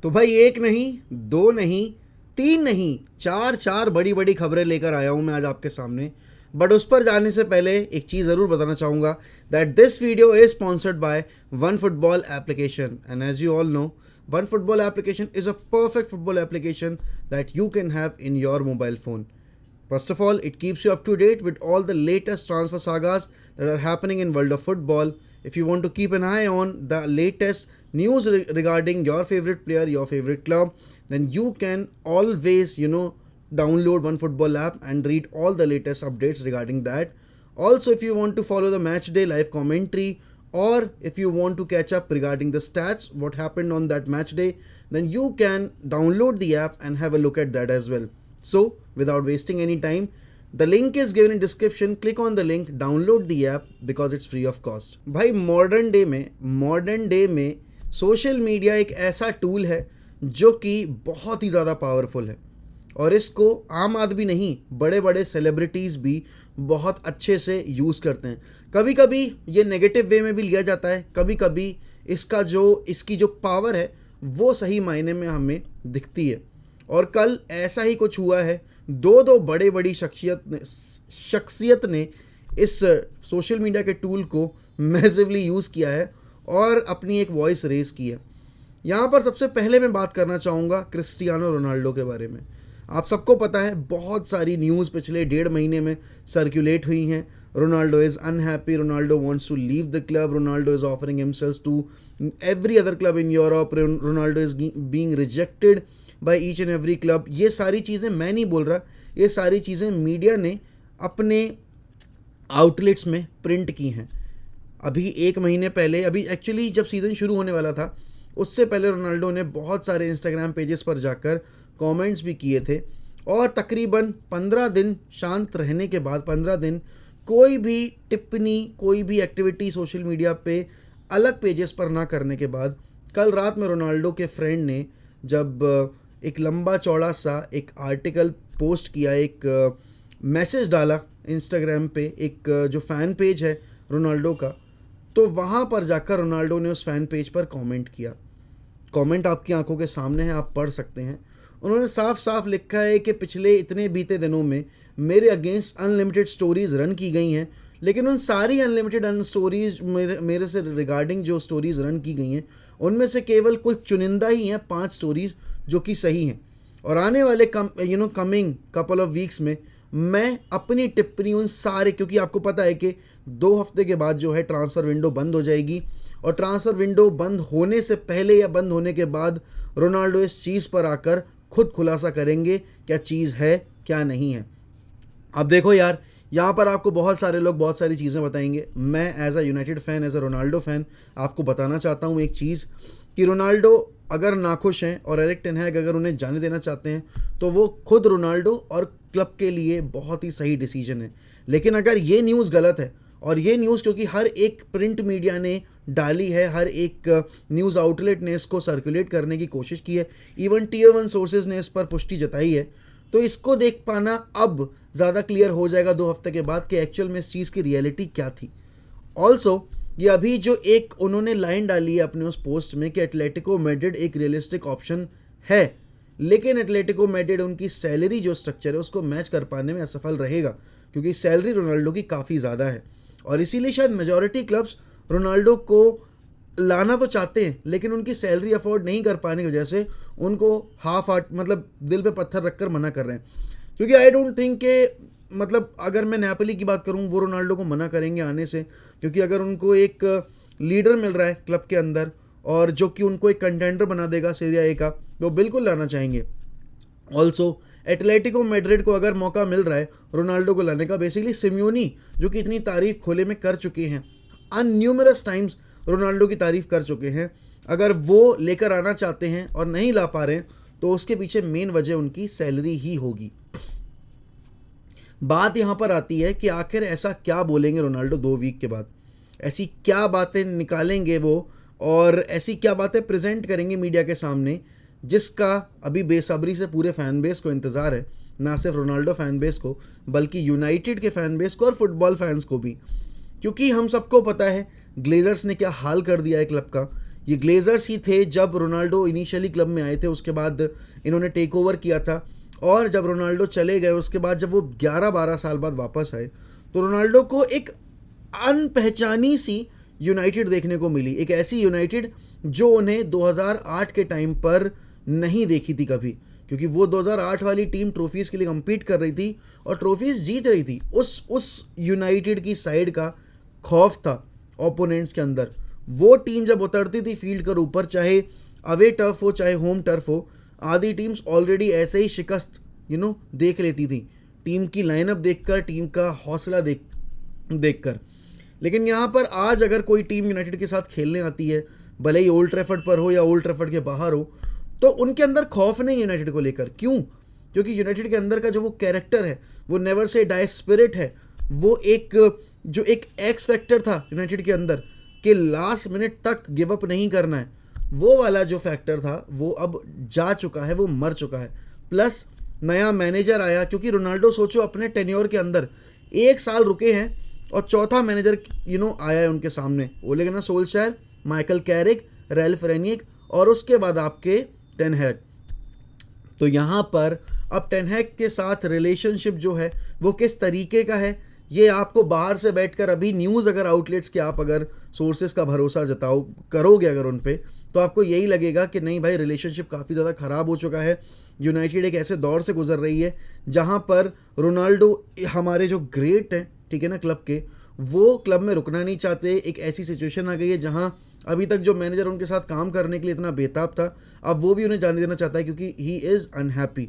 तो भाई एक नहीं, दो नहीं, तीन नहीं, चार चार बड़ी बड़ी खबरें लेकर आया हूं मैं आज आपके सामने। बट उस पर जाने से पहले एक चीज़ ज़रूर बताना चाहूँगा that this video is sponsored by one football application and as you all know one football application is a perfect football application that you can have in your mobile phone. First of all, it keeps you up to date with all the latest transfer sagas that are happening in world of football. If you want to keep an eye on the latest news regarding your favorite player, your favorite club, then you can always, download one football app and read all the latest updates regarding that. Also, if you want to follow the match day live commentary, or if you want to catch up regarding the stats, what happened on that match day, then you can download the app and have a look at that as well. So, without wasting any time, the link is given in description. Click on the link, download the app because it's free of cost. भाई modern day में social media एक ऐसा tool है जो कि बहुत ही ज़्यादा powerful है, और इसको आम आदमी नहीं, बड़े बड़े सेलिब्रिटीज़ भी बहुत अच्छे से यूज़ करते हैं। कभी कभी ये नेगेटिव वे में भी लिया जाता है, कभी कभी इसकी जो पावर है वो सही मायने में हमें दिखती है। और कल ऐसा ही कुछ हुआ है। दो बड़ी शख्सियत ने इस सोशल मीडिया के टूल को मैसिवली यूज़ किया है और अपनी एक वॉइस रेज की है। यहाँ पर सबसे पहले मैं बात करना चाहूँगा क्रिस्टियानो रोनाल्डो के बारे में। आप सबको पता है, बहुत सारी न्यूज़ पिछले 1.5 महीने में सर्कुलेट हुई हैं। Ronaldo is unhappy, Ronaldo wants to leave the club, Ronaldo is offering himself to every other club in Europe, Ronaldo is being rejected by each and every club. ये सारी चीज़ें मैं नहीं बोल रहा, ये सारी चीज़ें मीडिया ने अपने आउटलेट्स में प्रिंट की हैं। अभी 1 महीने पहले, अभी एक्चुअली जब सीज़न शुरू होने वाला था उससे पहले रोनाल्डो ने बहुत सारे इंस्टाग्राम पेजेस पर जाकर कमेंट्स भी किए थे, और तकरीबन 15 दिन शांत रहने के बाद, 15 दिन कोई भी टिप्पणी, कोई भी एक्टिविटी सोशल मीडिया पे अलग पेजेस पर ना करने के बाद, कल रात में रोनाल्डो के फ्रेंड ने जब एक लंबा चौड़ा सा एक आर्टिकल पोस्ट किया, एक मैसेज डाला इंस्टाग्राम पे, एक जो फ़ैन पेज है रोनाल्डो का, तो वहाँ पर जाकर रोनाल्डो ने उस फ़ैन पेज पर कमेंट किया। कमेंट आपकी आंखों के सामने है, आप पढ़ सकते हैं। उन्होंने साफ साफ लिखा है कि पिछले इतने बीते दिनों में मेरे अगेंस्ट अनलिमिटेड स्टोरीज़ रन की गई हैं, लेकिन उन सारी अनलिमिटेड स्टोरीज़ मेरे से रिगार्डिंग जो स्टोरीज़ रन की गई हैं उनमें से केवल कुछ चुनिंदा ही हैं 5 स्टोरीज़ जो कि सही हैं, और आने वाले कमिंग कपल ऑफ वीक्स में मैं अपनी टिप्पणी उन सारे, क्योंकि आपको पता है कि 2 हफ्ते के बाद जो है ट्रांसफ़र विंडो बंद हो जाएगी, और ट्रांसफ़र विंडो बंद होने से पहले या बंद होने के बाद रोनाल्डो इस चीज़ पर आकर खुद खुलासा करेंगे क्या चीज़ है क्या नहीं है। अब देखो यार, यहाँ पर आपको बहुत सारे लोग बहुत सारी चीज़ें बताएंगे। मैं as a United fan, as a Ronaldo fan आपको बताना चाहता हूँ एक चीज़, कि रोनाल्डो अगर नाखुश हैं और एरिक टेन हैग अगर उन्हें जाने देना चाहते हैं तो वो खुद रोनाल्डो और क्लब के लिए बहुत ही सही डिसीजन है। लेकिन अगर ये न्यूज़ गलत है, और ये न्यूज़ क्योंकि हर एक प्रिंट मीडिया ने डाली है, हर एक न्यूज़ आउटलेट ने इसको सर्कुलेट करने की कोशिश की है, इवन Tier 1 सोर्सेज ने इस पर पुष्टि जताई है, तो इसको देख पाना अब ज़्यादा क्लियर हो जाएगा 2 हफ्ते के बाद कि एक्चुअल में इस चीज़ की रियलिटी क्या थी। ऑल्सो ये अभी जो एक उन्होंने लाइन डाली है अपने उस पोस्ट में कि एटलेटिको मैड्रिड एक रियलिस्टिक ऑप्शन है, लेकिन एटलेटिको मैड्रिड उनकी सैलरी जो स्ट्रक्चर है उसको मैच कर पाने में असफल रहेगा, क्योंकि सैलरी रोनाल्डो की काफ़ी ज़्यादा है, और इसीलिए शायद मेजॉरिटी क्लब्स रोनाल्डो को लाना तो चाहते हैं, लेकिन उनकी सैलरी अफोर्ड नहीं कर पाने की वजह से उनको मतलब दिल पे पत्थर रखकर मना कर रहे हैं। क्योंकि आई डोंट थिंक कि मतलब अगर मैं नेपोली की बात करूं, वो रोनाल्डो को मना करेंगे आने से, क्योंकि अगर उनको एक लीडर मिल रहा है क्लब के अंदर और जो कि उनको एक कंटेंडर बना देगा सीरिया ए का, तो वो बिल्कुल लाना चाहेंगे। ऑल्सो एटलेटिको मैड्रिड को अगर मौका मिल रहा है रोनाल्डो को लाने का, बेसिकली सिम्योनी जो कि इतनी तारीफ़ खुले में कर चुके हैं, अनन्यूमरस टाइम्स रोनाल्डो की तारीफ़ कर चुके हैं, अगर वो लेकर आना चाहते हैं और नहीं ला पा रहे हैं तो उसके पीछे मेन वजह उनकी सैलरी ही होगी। बात यहाँ पर आती है कि आखिर ऐसा क्या बोलेंगे रोनाल्डो 2 वीक के बाद, ऐसी क्या बातें निकालेंगे वो, और ऐसी क्या बातें प्रेजेंट करेंगे मीडिया के सामने, जिसका अभी बेसब्री से पूरे फ़ैन बेस को इंतज़ार है, ना सिर्फ रोनाल्डो फ़ैन बेस को बल्कि यूनाइटेड के फ़ैन बेस को और फुटबॉल फैंस को भी। क्योंकि हम सबको पता है ग्लेजर्स ने क्या हाल कर दिया है क्लब का, ये ग्लेजर्स ही थे जब रोनाल्डो इनिशियली क्लब में आए थे, उसके बाद इन्होंने टेक ओवर किया था, और जब रोनाल्डो चले गए उसके बाद जब वो 11-12 साल बाद वापस आए तो रोनाल्डो को एक अनपहचानी सी यूनाइटेड देखने को मिली, एक ऐसी यूनाइटेड जो उन्हें 2008 के टाइम पर नहीं देखी थी कभी, क्योंकि वो 2008 वाली टीम ट्रॉफीज़ के लिए कम्पीट कर रही थी और ट्रॉफीज़ जीत रही थी। उस यूनाइटेड की साइड का खौफ था ओपोनेंट्स के अंदर। वो टीम जब उतरती थी फील्ड कर ऊपर, चाहे अवे टर्फ हो चाहे होम टर्फ हो, आधी टीम्स ऑलरेडी ऐसे ही शिकस्त देख लेती थी, टीम की लाइनअप देखकर, टीम का हौसला देखकर। लेकिन यहाँ पर आज अगर कोई टीम यूनाइटेड के साथ खेलने आती है, भले ही ओल्ड ट्रैफर्ड पर हो या ओल्ड ट्रैफर्ड के बाहर हो, तो उनके अंदर खौफ नहीं यूनाइटेड को लेकर। क्यों? क्योंकि यूनाइटेड के अंदर का जो वो कैरेक्टर है, वो नेवर से डाई स्पिरिट है, वो जो एक एक्स फैक्टर था यूनाइटेड के अंदर कि लास्ट मिनट तक गिव अप नहीं करना है, वो वाला जो फैक्टर था वो अब जा चुका है, वो मर चुका है। प्लस नया मैनेजर आया, क्योंकि रोनाल्डो सोचो अपने टेन्योर के अंदर 1 साल रुके हैं और चौथा मैनेजर आया है उनके सामने, ओले गुनार सोल्शायर, माइकल कैरिक, रैल्फ रेनिक और उसके बाद आपके टेन हैग। तो यहाँ पर अब टेन हैग के साथ रिलेशनशिप जो है वो किस तरीके का है, ये आपको बाहर से बैठकर अभी न्यूज़ अगर आउटलेट्स के आप अगर सोर्सेज का भरोसा करोगे अगर उन पे, तो आपको यही लगेगा कि नहीं भाई, रिलेशनशिप काफ़ी ज़्यादा ख़राब हो चुका है। यूनाइटेड एक ऐसे दौर से गुजर रही है जहाँ पर रोनाल्डो हमारे जो ग्रेट हैं, ठीक है ना, क्लब के, वो क्लब में रुकना नहीं चाहते। एक ऐसी सिचुएशन आ गई है जहाँ अभी तक जो मैनेजर उनके साथ काम करने के लिए इतना बेताब था, अब वो भी उन्हें जाने देना चाहता है क्योंकि ही इज़ अनहैप्पी।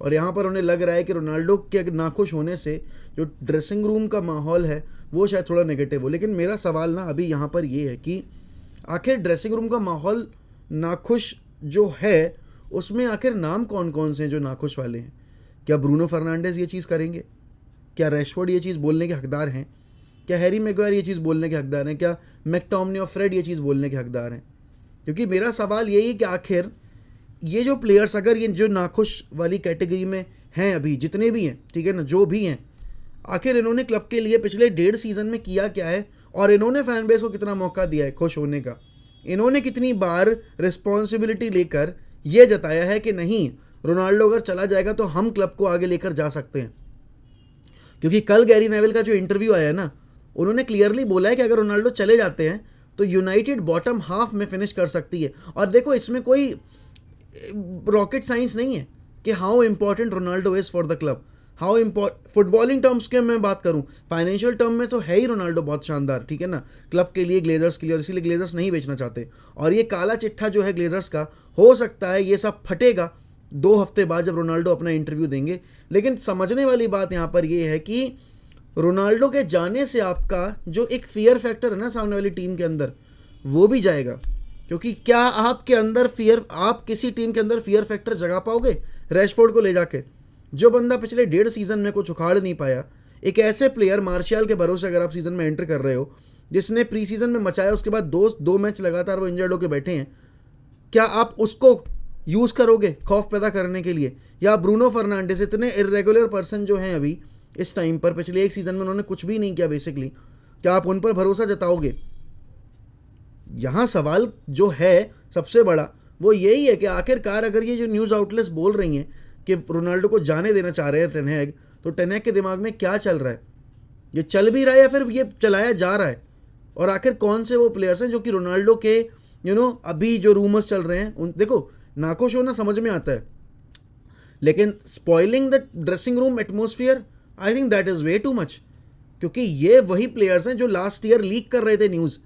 और यहाँ पर उन्हें लग रहा है कि रोनाल्डो के नाखुश होने से जो ड्रेसिंग रूम का माहौल है वो शायद थोड़ा नेगेटिव हो। लेकिन मेरा सवाल ना अभी यहाँ पर ये है कि आखिर ड्रेसिंग रूम का माहौल नाखुश जो है उसमें आखिर नाम कौन कौन से हैं जो नाखुश वाले हैं? क्या ब्रूनो फर्नांडिस ये चीज़ करेंगे? क्या रैशफोर्ड ये चीज़ बोलने के हकदार हैं? क्या हैरी मैग्वायर ये चीज़ बोलने के हकदार हैं? क्या मैकटोमिनी और फ्रेड ये चीज़ बोलने के हकदार हैं? क्योंकि मेरा सवाल यही है कि आखिर ये जो प्लेयर्स अगर ये जो नाखुश वाली कैटेगरी में हैं अभी जितने भी हैं, ठीक है ना, जो भी हैं, आखिर इन्होंने क्लब के लिए पिछले 1.5 सीज़न में किया क्या है और इन्होंने फैन बेस को कितना मौका दिया है खुश होने का? इन्होंने कितनी बार रिस्पॉन्सिबिलिटी लेकर ये जताया है कि नहीं, रोनाल्डो अगर चला जाएगा तो हम क्लब को आगे लेकर जा सकते हैं? क्योंकि कल गैरी नेविल का जो इंटरव्यू आया है ना, उन्होंने क्लियरली बोला है कि अगर रोनाल्डो चले जाते हैं तो यूनाइटेड बॉटम हाफ में फिनिश कर सकती है। और देखो, इसमें कोई रॉकेट साइंस नहीं है कि how important Ronaldo is for the club, how footballing terms के मैं बात करूं, फाइनेंशियल टर्म में तो है ही रोनाल्डो बहुत शानदार, ठीक है ना, क्लब के लिए, ग्लेजर्स के लिए, और इसीलिए ग्लेजर्स नहीं बेचना चाहते। और ये काला चिट्ठा जो है ग्लेजर्स का, हो सकता है ये सब फटेगा 2 हफ्ते बाद जब रोनाल्डो अपना इंटरव्यू देंगे। लेकिन समझने वाली बात यहाँ पर ये है कि रोनाल्डो के जाने से आपका जो एक फियर फैक्टर है ना सामने वाली टीम के अंदर, वो भी जाएगा। क्योंकि क्या आपके अंदर आप किसी टीम के अंदर फियर फैक्टर जगा पाओगे रैशफोर्ड को ले जाके? जो बंदा पिछले 1.5 सीज़न में कुछ उखाड़ नहीं पाया, एक ऐसे प्लेयर मार्शियल के भरोसे अगर आप सीज़न में एंटर कर रहे हो, जिसने प्री सीज़न में मचाया, उसके बाद दो मैच लगातार वो इंजर्ड होकर बैठे हैं, क्या आप उसको यूज़ करोगे खौफ पैदा करने के लिए? या ब्रूनो फर्नांडिस, इतने इर्रेगुलर पर्सन जो हैं अभी इस टाइम पर, पिछले 1 सीज़न में उन्होंने कुछ भी नहीं किया बेसिकली, क्या आप उन पर भरोसा जताओगे? यहाँ सवाल जो है सबसे बड़ा वो यही है कि आखिरकार अगर ये जो न्यूज़ आउटलेट्स बोल रही हैं कि रोनाल्डो को जाने देना चाह रहे हैं टेन हैग, तो टेन हैग के दिमाग में क्या चल रहा है? ये चल भी रहा है या फिर ये चलाया जा रहा है? और आखिर कौन से वो प्लेयर्स हैं जो कि रोनाल्डो के अभी जो रूमर्स चल रहे हैं उन, देखो, नाखुश होना समझ में आता है, लेकिन spoiling the dressing room atmosphere, I think that is way too much. क्योंकि ये वही प्लेयर्स हैं जो लास्ट ईयर लीक कर रहे थे न्यूज़,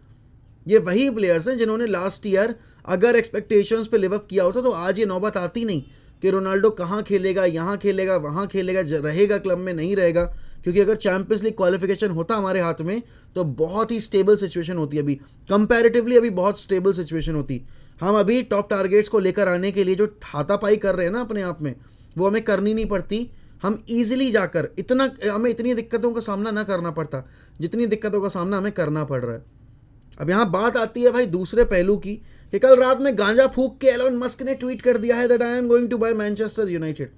ये वही प्लेयर्स हैं जिन्होंने लास्ट ईयर अगर एक्सपेक्टेशंस पे लिव अप किया होता तो आज ये नौबत आती नहीं कि रोनाल्डो कहाँ खेलेगा, यहाँ खेलेगा, वहाँ खेलेगा, रहेगा क्लब में, नहीं रहेगा। क्योंकि अगर चैंपियंस लीग क्वालिफिकेशन होता हमारे हाथ में तो बहुत ही स्टेबल सिचुएशन होती है, अभी कंपैरेटिवली अभी बहुत स्टेबल सिचुएशन होती। हम अभी टॉप टारगेट्स को लेकर आने के लिए जो हाथापाई कर रहे हैं ना अपने आप में, वो हमें करनी नहीं पड़ती। हम ईजिली जाकर हमें इतनी दिक्कतों का सामना ना करना पड़ता जितनी दिक्कतों का सामना हमें करना पड़ रहा है। अब यहाँ बात आती है भाई दूसरे पहलू की कि कल रात में गांजा फूंक के एलोन मस्क ने ट्वीट कर दिया है that I am going to buy Manchester United.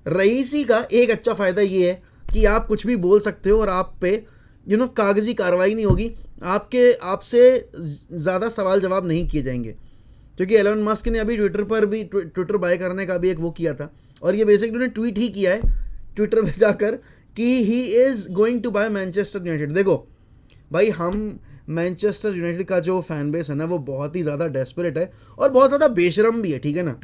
Raisi का एक अच्छा फ़ायदा ये है कि आप कुछ भी बोल सकते हो और आप पे कागजी कार्रवाई नहीं होगी, आपसे ज़्यादा सवाल जवाब नहीं किए जाएंगे। क्योंकि एलन मस्क ने अभी ट्विटर बाय करने का भी एक वो किया था, और ये बेसिकली उन्होंने ट्वीट ही किया है ट्विटर पे जाकर कि he is going to buy Manchester United. देखो भाई, हम मैनचेस्टर यूनाइटेड का जो फैन बेस है ना, वो बहुत ही ज़्यादा डेस्परेट है और बहुत ज़्यादा बेशरम भी है, ठीक है ना।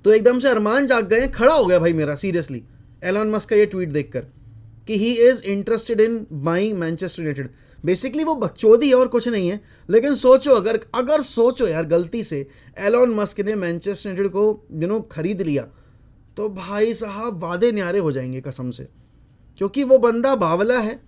तो एकदम से अरमान जाग गए, खड़ा हो गया भाई मेरा सीरियसली एलन मस्क का ये ट्वीट देखकर कि he is interested in buying Manchester United. Basically वो बकचोदी है और कुछ नहीं है। लेकिन सोचो, अगर सोचो यार, गलती से एलन मस्क ने मैनचेस्टर यूनाइटेड को खरीद लिया, तो भाई साहब वादे न्यारे हो जाएंगे कसम से। क्योंकि वो बंदा बावला है।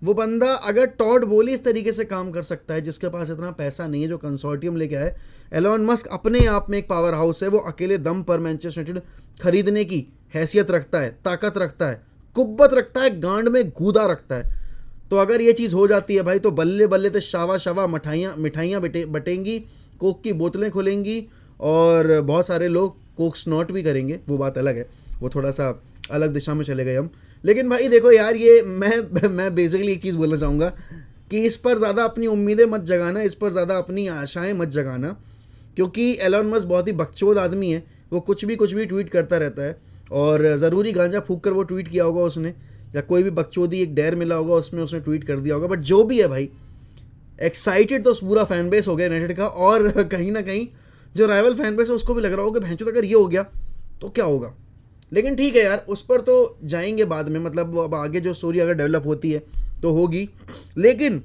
वो बंदा अगर टॉड बोली इस तरीके से काम कर सकता है, जिसके पास इतना पैसा नहीं है जो कंसोर्टियम लेके आए। एलन मस्क अपने आप में एक पावर हाउस है, वो अकेले दम पर मैनचेस्टर यूनाइटेड खरीदने की हैसियत रखता है, ताकत रखता है, कुब्बत रखता है, गांड में गूदा रखता है। तो अगर ये चीज़ हो जाती है भाई, तो बल्ले बल्ले तो शावा मिठाइयाँ बटेंगी, कोक की बोतलें खुलेंगी और बहुत सारे लोग कोक स्नॉट भी करेंगे, वो बात अलग है, वो थोड़ा सा अलग दिशा में चले गए हम। लेकिन भाई देखो यार, ये मैं बेसिकली एक चीज़ बोलना चाहूँगा कि इस पर ज़्यादा अपनी उम्मीदें मत जगाना, इस पर ज़्यादा अपनी आशाएं मत जगाना। क्योंकि एलन मस्क बहुत ही बकचोद आदमी है, वो कुछ भी ट्वीट करता रहता है। और ज़रूरी गांजा फूंक कर वो ट्वीट किया होगा उसने, या कोई भी बकचोदी एक डेयर मिला होगा उसमें उसने ट्वीट कर दिया होगा। बट जो भी है भाई, एक्साइटेड तो पूरा फैन बेस हो गया यूनाइटेड का, और कहीं ना कहीं जो राइवल फैन बेस है उसको भी लग रहा होगा भैंचोद अगर ये हो गया तो क्या होगा। लेकिन ठीक है यार, उस पर तो जाएंगे बाद में, मतलब अब आगे जो स्टोरी अगर डेवलप होती है तो होगी। लेकिन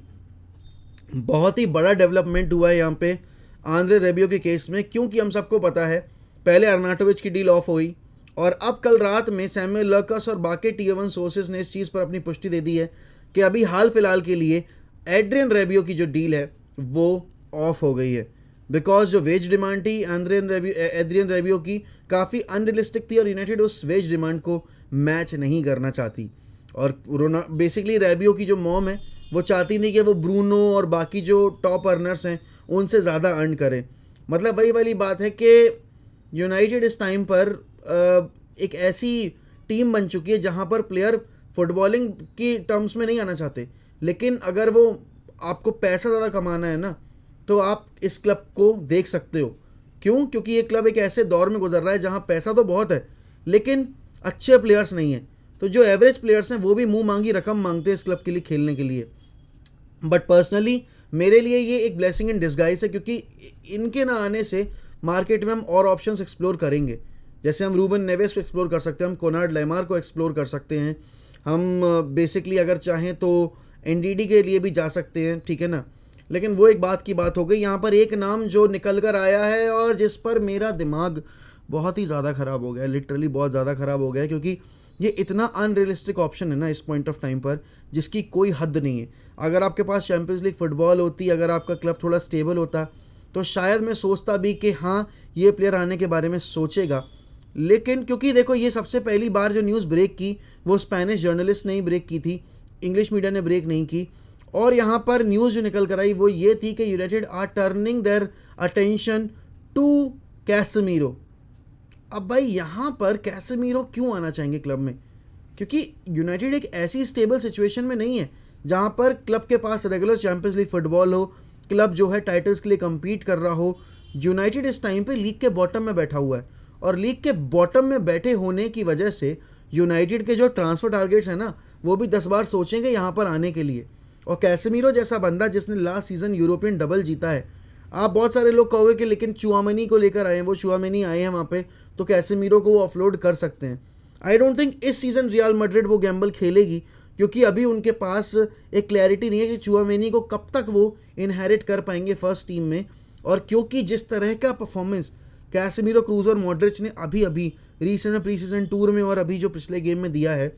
बहुत ही बड़ा डेवलपमेंट हुआ है यहाँ पे आंद्रे रेबियो के केस में, क्योंकि हम सबको पता है पहले अर्नाटोविच की डील ऑफ हुई, और अब कल रात में सैमुअल लर्कस और बाकी Tier 1 सोर्सेज ने इस चीज़ पर अपनी पुष्टि दे दी है कि अभी हाल फिलहाल के लिए एड्रियन रेबियो की जो डील है वो ऑफ हो गई है। बिकॉज जो वेज डिमांड थी एड्रियन रेबियो की काफ़ी अनरियलिस्टिक थी, और यूनाइटेड उस वेज डिमांड को मैच नहीं करना चाहती। और बेसिकली रेबियो की जो मॉम है वो चाहती थी कि वो ब्रूनो और बाकी जो टॉप अर्नर्स हैं उनसे ज़्यादा अर्न करें। मतलब वही वाली बात है कि यूनाइटेड इस टाइम पर एक ऐसी टीम बन चुकी है जहां पर प्लेयर फुटबॉलिंग की टर्म्स में नहीं आना चाहते, लेकिन अगर वो आपको पैसा ज़्यादा कमाना है ना, तो आप इस क्लब को देख सकते हो। क्यों? क्योंकि ये क्लब एक ऐसे दौर में गुजर रहा है जहां पैसा तो बहुत है लेकिन अच्छे प्लेयर्स नहीं हैं। तो जो एवरेज प्लेयर्स हैं वो भी मुंह मांगी रकम मांगते हैं इस क्लब के लिए खेलने के लिए। बट पर्सनली मेरे लिए ये एक ब्लेसिंग इन डिस्गाइज है, क्योंकि इनके ना आने से मार्केट में हम और ऑप्शंस एक्सप्लोर करेंगे। जैसे हम रूबन नेवेस को एक्सप्लोर कर सकते हैं, हम कोनार्ड लेमार को एक्सप्लोर कर सकते हैं, हम बेसिकली अगर चाहें तो एनडीडी के लिए भी जा सकते हैं, ठीक है ना। लेकिन वो एक बात की बात हो गई। यहाँ पर एक नाम जो निकल कर आया है और जिस पर मेरा दिमाग बहुत ही ज़्यादा ख़राब हो गया, लिटरली बहुत ज़्यादा ख़राब हो गया, क्योंकि ये इतना अनरियलिस्टिक ऑप्शन है ना इस पॉइंट ऑफ टाइम पर, जिसकी कोई हद नहीं है। अगर आपके पास चैंपियंस लीग फुटबॉल होती, अगर आपका क्लब थोड़ा स्टेबल होता, तो शायद मैं सोचता भी कि हाँ ये प्लेयर आने के बारे में सोचेगा। लेकिन क्योंकि देखो, ये सबसे पहली बार जो न्यूज़ ब्रेक की वो स्पेनिश जर्नलिस्ट ने ही ब्रेक की थी, इंग्लिश मीडिया ने ब्रेक नहीं की। और यहाँ पर न्यूज़ जो निकल कर आई वो ये थी कि United are turning their attention to Casemiro. अब भाई यहाँ पर कैसेमीरो क्यों आना चाहेंगे क्लब में? क्योंकि यूनाइटेड एक ऐसी स्टेबल सिचुएशन में नहीं है जहाँ पर क्लब के पास रेगुलर चैंपियंस लीग फुटबॉल हो, क्लब जो है टाइटल्स के लिए कम्पीट कर रहा हो। यूनाइटेड इस टाइम पे लीग के बॉटम में बैठा हुआ है, और लीग के बॉटम में बैठे होने की वजह से यूनाइटेड के जो ट्रांसफ़र टारगेट्स हैं ना, वो भी 10 बार सोचेंगे यहाँ पर आने के लिए। और कैसेमीरो जैसा बंदा जिसने लास्ट सीज़न यूरोपियन डबल जीता है, आप बहुत सारे लोग कहोगे कि लेकिन चुआमेनी को लेकर आए हैं, वो चुआमेनी आए हैं वहाँ पे, तो कैसेमीरो को वो ऑफलोड कर सकते हैं। आई डोंट थिंक इस सीज़न रियल मैड्रिड वो गैम्बल खेलेगी, क्योंकि अभी उनके पास एक क्लैरिटी नहीं है कि चुआमेनी को कब तक वो इनहेरिट कर पाएंगे फर्स्ट टीम में। और क्योंकि जिस तरह का परफॉर्मेंस कैसेमीरो, क्रूज और मॉड्रिच ने अभी रीसेंट प्री सीजन टूर में और अभी जो पिछले गेम में दिया है,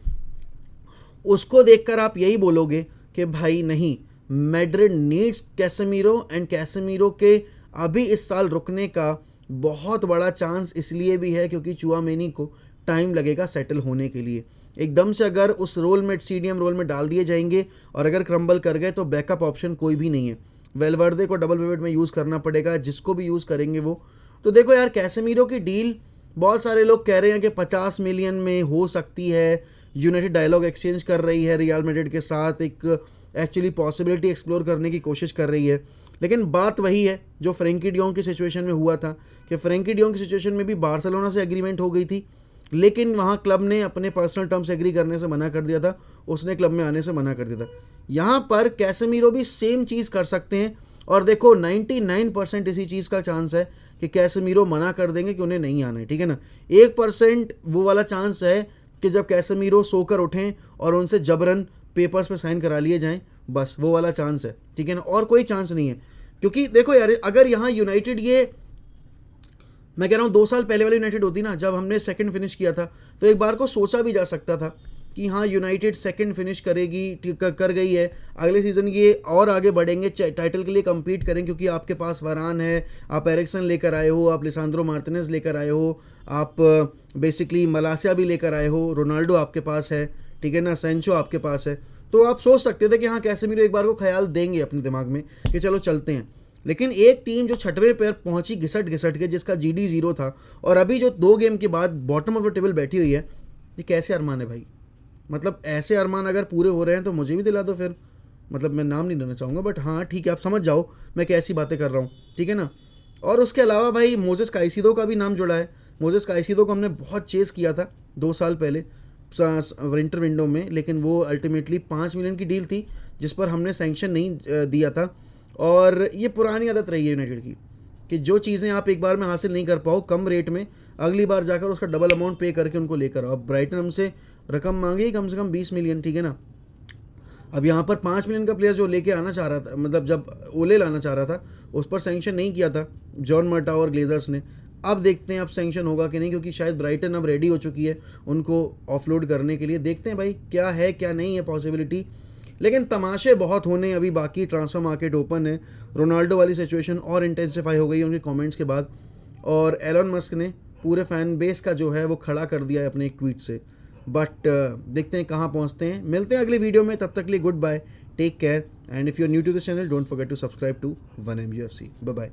उसको देखकर आप यही बोलोगे कि भाई नहीं, Madrid needs Casemiro, and Casemiro के अभी इस साल रुकने का बहुत बड़ा चांस इसलिए भी है क्योंकि चुआमेनी को टाइम लगेगा सेटल होने के लिए। एकदम से अगर उस रोल में, सीडीएम रोल में डाल दिए जाएंगे और अगर क्रम्बल कर गए तो बैकअप ऑप्शन कोई भी नहीं है। वेलवर्दे को डबल पिवट में यूज़ करना पड़ेगा, जिसको भी यूज़ करेंगे वो। तो देखो यार, कैसेमीरो की डील बहुत सारे लोग कह रहे हैं कि 50 मिलियन में हो सकती है, यूनाइटेड डायलॉग एक्सचेंज कर रही है रियल मैड्रिड के साथ, एक एक्चुअली पॉसिबिलिटी एक्सप्लोर करने की कोशिश कर रही है। लेकिन बात वही है जो फ्रेंकी डियोंग की सिचुएशन में हुआ था कि फ्रेंकी डियोंग की सिचुएशन में भी बार्सिलोना से एग्रीमेंट हो गई थी, लेकिन वहाँ क्लब ने अपने पर्सनल टर्म्स एग्री करने से मना कर दिया था, उसने क्लब में आने से मना कर दिया था। यहाँ पर कैसेमीरो भी सेम चीज़ कर सकते हैं, और देखो 99% इसी चीज़ का चांस है कि कैसेमीरो मना कर देंगे कि उन्हें नहीं आना है, ठीक है ना। 1% वो वाला चांस है कि जब कैसेमीरो सोकर उठें और उनसे जबरन पेपर्स पे साइन करा लिए जाएं, बस वो वाला चांस है, ठीक है ना, और कोई चांस नहीं है। क्योंकि देखो यार, अगर यहाँ यूनाइटेड, ये मैं कह रहा हूँ 2 साल पहले वाली यूनाइटेड होती ना, जब हमने सेकंड फिनिश किया था, तो एक बार को सोचा भी जा सकता था कि हाँ यूनाइटेड सेकंड फिनिश करेगी, कर गई है, अगले सीज़न ये और आगे बढ़ेंगे, टाइटल के लिए कम्पीट करें, क्योंकि आपके पास वारान है, आप एरिक्सन लेकर आए हो, आप लिसांद्रो मार्टिनेज लेकर आए हो, आप बेसिकली मलासिया भी लेकर आए हो, रोनाल्डो आपके पास है, ठीक है ना, सेंचो आपके पास है। तो आप सोच सकते थे कि हाँ कैसेमीरो एक बार को ख्याल देंगे अपने दिमाग में कि चलो चलते हैं। लेकिन एक टीम जो 6वें पर पहुंची घिसट घिसट के, जिसका GD 0 था, और अभी जो 2 गेम के बाद बॉटम ऑफ द टेबल बैठी हुई है, ये कैसे अरमान है भाई। मतलब ऐसे अरमान अगर पूरे हो रहे हैं तो मुझे भी दिला दो फिर। मतलब मैं नाम नहीं लेना चाहूँगा, बट हाँ ठीक है, आप समझ जाओ मैं कैसी बातें कर रहा हूँ, ठीक है ना। और उसके अलावा भाई मोजेस काइसीडो का भी नाम जुड़ा है। मोजेस काइसीडो को हमने बहुत चेस किया था 2 साल पहले विंटर विंडो में, लेकिन वो अल्टीमेटली 5 मिलियन की डील थी जिस पर हमने सैंक्शन नहीं दिया था। और ये पुरानी आदत रही है यूनाइटेड की कि जो चीज़ें आप एक बार में हासिल नहीं कर पाओ कम रेट में, अगली बार जाकर उसका डबल अमाउंट पे करके उनको लेकर आओ। अब ब्राइटन हमसे रकम मांगी कम से कम 20 मिलियन, ठीक है ना। अब यहाँ पर 5 मिलियन का प्लेयर जो लेके आना चाह रहा था, मतलब जब ओले लाना चाह रहा था, उस पर सैंक्शन नहीं किया था जॉन मर्टा और ग्लेजर्स ने। अब देखते हैं अब सैंक्शन होगा कि नहीं, क्योंकि शायद ब्राइटन अब रेडी हो चुकी है उनको ऑफलोड करने के लिए। देखते हैं भाई क्या है क्या नहीं है पॉसिबिलिटी। लेकिन तमाशे बहुत होने अभी बाकी, ट्रांसफर मार्केट ओपन है। रोनाल्डो वाली सिचुएशन और इंटेंसिफाई हो गई है उनके कमेंट्स के बाद, और एलन मस्क ने पूरे फैन बेस का जो है वो खड़ा कर दिया है अपने एक ट्वीट से। बट देखते हैं कहाँ पहुँचते हैं। मिलते हैं अगली वीडियो में, तब तक के लिए goodbye, take care, and if you are new to this channel don't forget to subscribe to 1MUFC। Bye bye.